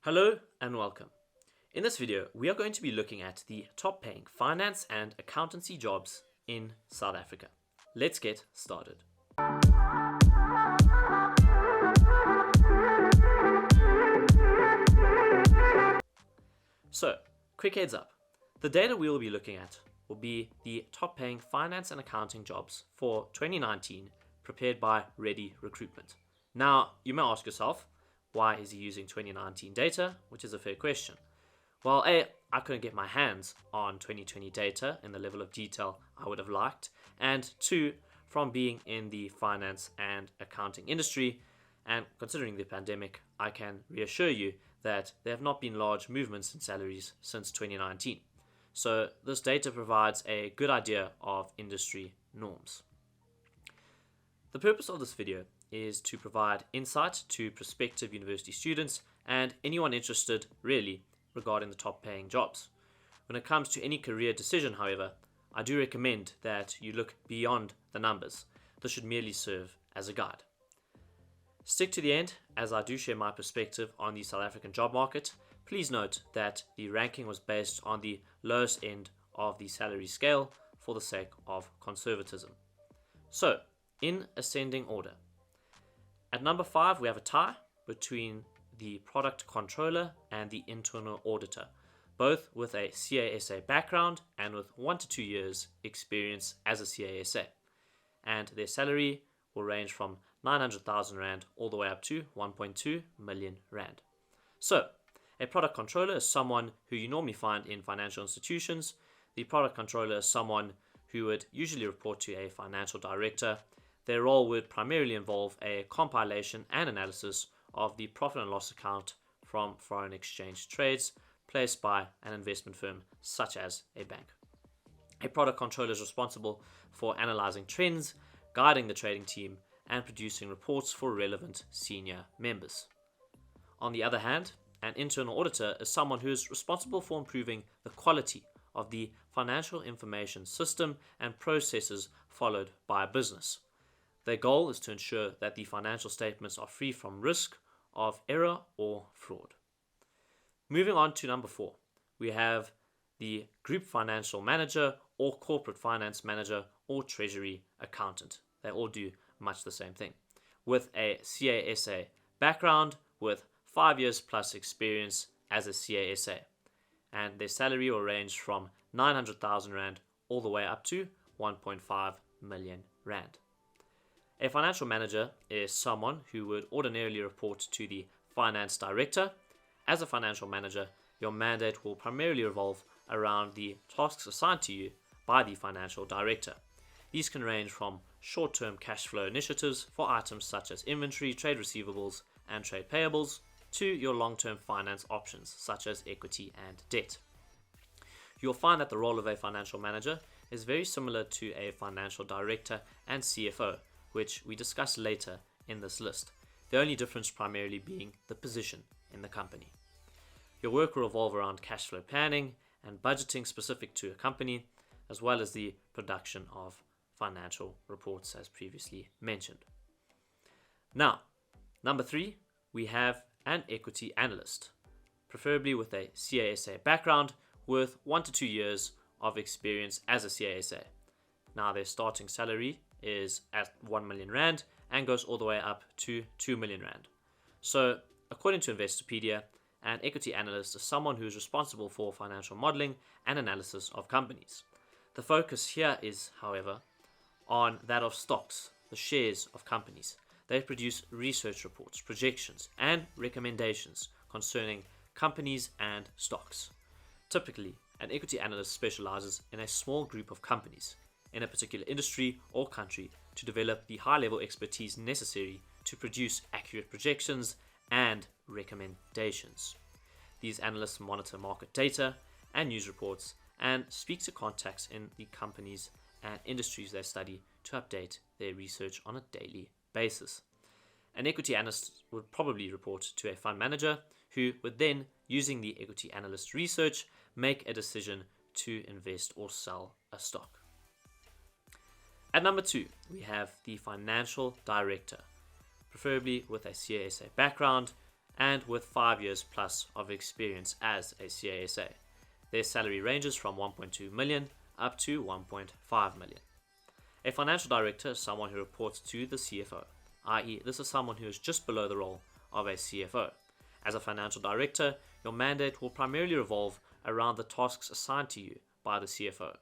Hello and welcome. In this video, we are going to be looking at the top paying finance and accountancy jobs in South Africa. Let's get started. So, quick heads up. The data we will be looking at will be the top paying finance and accounting jobs for 2019 prepared by Ready Recruitment. Now, you may ask yourself, why is he using 2019 data? Which is a fair question. Well, A, I couldn't get my hands on 2020 data in the level of detail I would have liked, and 2, from being in the finance and accounting industry, and considering the pandemic, I can reassure you that there have not been large movements in salaries since 2019. So this data provides a good idea of industry norms. The purpose of this video is to provide insight to prospective university students and anyone interested, really, regarding the top paying jobs. When it comes to any career decision, however, I do recommend that you look beyond the numbers. This should merely serve as a guide. Stick to the end, as I do share my perspective on the South African job market. Please note that the ranking was based on the lowest end of the salary scale for the sake of conservatism. So, in ascending order. At number 5, we have a tie between the product controller and the internal auditor, both with a CASA background and with 1 to 2 years experience as a CASA. And their salary will range from 900,000 Rand all the way up to 1.2 million Rand. So, a product controller is someone who you normally find in financial institutions. The product controller is someone who would usually report to a financial director. Their role would primarily involve a compilation and analysis of the profit and loss account from foreign exchange trades placed by an investment firm such as a bank. A product controller is responsible for analyzing trends, guiding the trading team, and producing reports for relevant senior members. On the other hand, an internal auditor is someone who is responsible for improving the quality of the financial information system and processes followed by a business. Their goal is to ensure that the financial statements are free from risk of error or fraud. Moving on to number 4, we have the Group Financial Manager or Corporate Finance Manager or Treasury Accountant. They all do much the same thing. With a CASA background with 5 years plus experience as a CASA. And their salary will range from 900,000 Rand all the way up to 1.5 million Rand. A financial manager is someone who would ordinarily report to the finance director. As a financial manager, your mandate will primarily revolve around the tasks assigned to you by the financial director. These can range from short-term cash flow initiatives for items such as inventory, trade receivables, and trade payables, to your long-term finance options such as equity and debt. You'll find that the role of a financial manager is very similar to a financial director and CFO, which we discuss later in this list, the only difference primarily being the position in the company. Your work will revolve around cash flow planning and budgeting specific to a company, as well as the production of financial reports as previously mentioned. Now, number 3, we have an equity analyst, preferably with a CASA background with 1 to 2 years of experience as a CASA. Now, their starting salary is at 1 million Rand and goes all the way up to 2 million Rand. So, according to Investopedia, an equity analyst is someone who is responsible for financial modeling and analysis of companies. The focus here is, however, on that of stocks, the shares of companies. They produce research reports, projections, and recommendations concerning companies and stocks. Typically, an equity analyst specializes in a small group of companies in a particular industry or country to develop the high-level expertise necessary to produce accurate projections and recommendations. These analysts monitor market data and news reports and speak to contacts in the companies and industries they study to update their research on a daily basis. An equity analyst would probably report to a fund manager who would then, using the equity analyst research, make a decision to invest or sell a stock. At number 2, we have the financial director, preferably with a CASA background and with 5 years plus of experience as a CASA. Their salary ranges from 1.2 million up to 1.5 million. A financial director is someone who reports to the CFO, i.e., this is someone who is just below the role of a CFO. As a financial director, your mandate will primarily revolve around the tasks assigned to you by the CFO.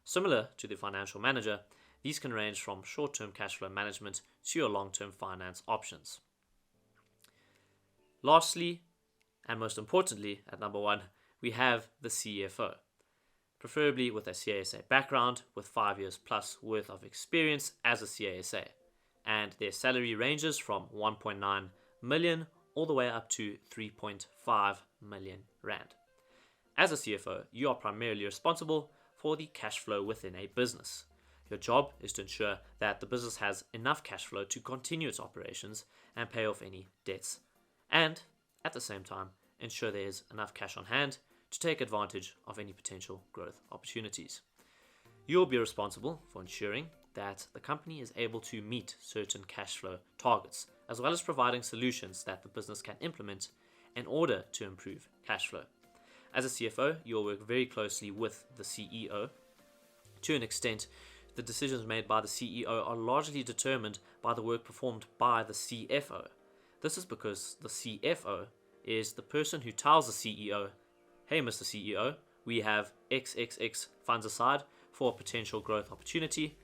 Similar to the financial manager, these can range from short-term cash flow management to your long-term finance options. Lastly, and most importantly, at number 1, we have the CFO, preferably with a CASA background with 5 years plus worth of experience as a CASA, and their salary ranges from 1.9 million all the way up to 3.5 million rand. As a CFO, you are primarily responsible for the cash flow within a business. Your job is to ensure that the business has enough cash flow to continue its operations and pay off any debts, and at the same time ensure there is enough cash on hand to take advantage of any potential growth opportunities. You will be responsible for ensuring that the company is able to meet certain cash flow targets, as well as providing solutions that the business can implement in order to improve cash flow. As a CFO, you will work very closely with the CEO. To an extent, the decisions made by the CEO are largely determined by the work performed by the CFO. This is because the CFO is the person who tells the CEO, "Hey, Mr. CEO, we have XXX funds aside for a potential growth opportunity,"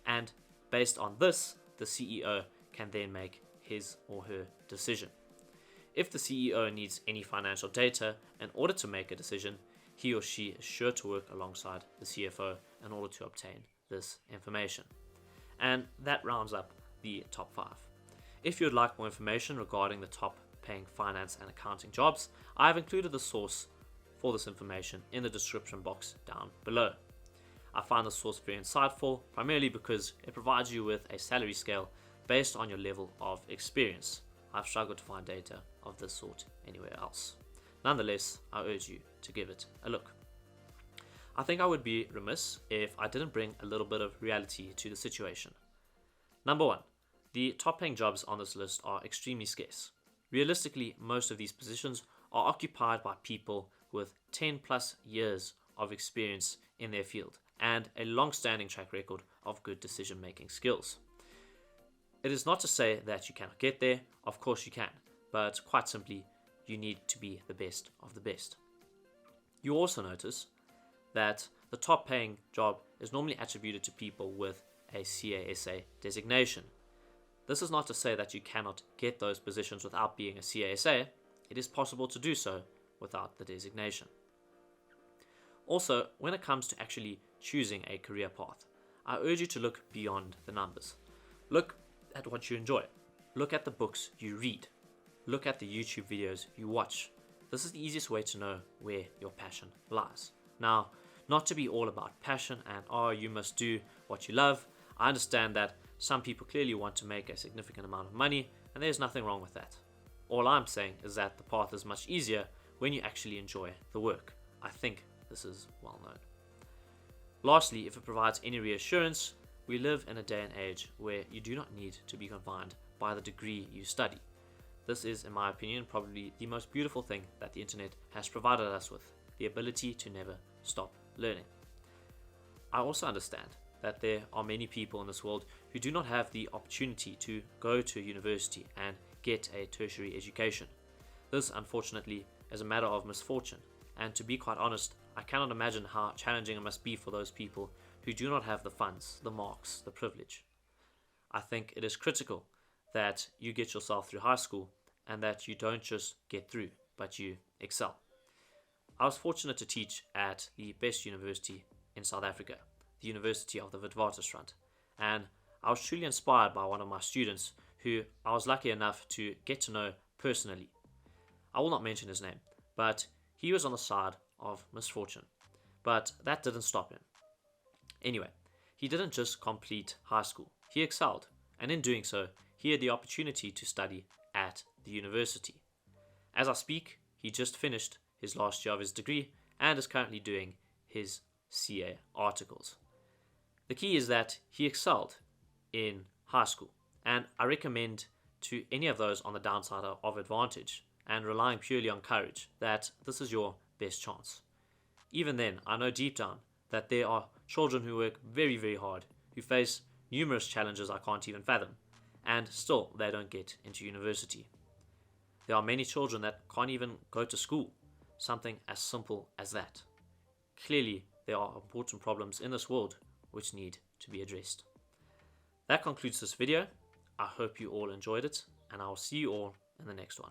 and based on this, the CEO can then make his or her decision. If the CEO needs any financial data in order to make a decision, he or she is sure to work alongside the CFO in order to obtain this information. And that rounds up the top 5. If you would like more information regarding the top paying finance and accounting jobs, I have included the source for this information in the description box down below. I find this source very insightful, primarily because it provides you with a salary scale based on your level of experience. I've struggled to find data of this sort anywhere else. Nonetheless, I urge you to give it a look. I think I would be remiss if I didn't bring a little bit of reality to the situation. Number 1, the top paying jobs on this list are extremely scarce. Realistically, most of these positions are occupied by people with 10 plus years of experience in their field and a long-standing track record of good decision-making skills. It is not to say that you cannot get there, of course you can, but quite simply, you need to be the best of the best. You also notice that the top paying job is normally attributed to people with a CASA designation. This is not to say that you cannot get those positions without being a CASA. It is possible to do so without the designation. Also, when it comes to actually choosing a career path, I urge you to look beyond the numbers. Look at what you enjoy. Look at the books you read. Look at the YouTube videos you watch. This is the easiest way to know where your passion lies. Now, not to be all about passion and you must do what you love. I understand that some people clearly want to make a significant amount of money, and there's nothing wrong with that. All I'm saying is that the path is much easier when you actually enjoy the work. I think this is well known. Lastly, if it provides any reassurance, we live in a day and age where you do not need to be confined by the degree you study. This is, in my opinion, probably the most beautiful thing that the internet has provided us with, the ability to never stop learning. I also understand that there are many people in this world who do not have the opportunity to go to a university and get a tertiary education. This, unfortunately, is a matter of misfortune, and to be quite honest, I cannot imagine how challenging it must be for those people who do not have the funds, the marks, the privilege. I think it is critical that you get yourself through high school and that you don't just get through, but you excel. I was fortunate to teach at the best university in South Africa, the University of the Witwatersrand, and I was truly inspired by one of my students who I was lucky enough to get to know personally. I will not mention his name, but he was on the side of misfortune, but that didn't stop him. Anyway, he didn't just complete high school, he excelled, and in doing so, he had the opportunity to study at the university. As I speak, he just finished his last year of his degree and is currently doing his CA articles. The key is that he excelled in high school, and I recommend to any of those on the downside of advantage and relying purely on courage, that this is your best chance. Even then, I know deep down that there are children who work very, very hard, who face numerous challenges I can't even fathom, and still they don't get into university. There are many children that can't even go to school, something as simple as that. Clearly, there are important problems in this world which need to be addressed. That concludes this video. I hope you all enjoyed it, and I will see you all in the next one.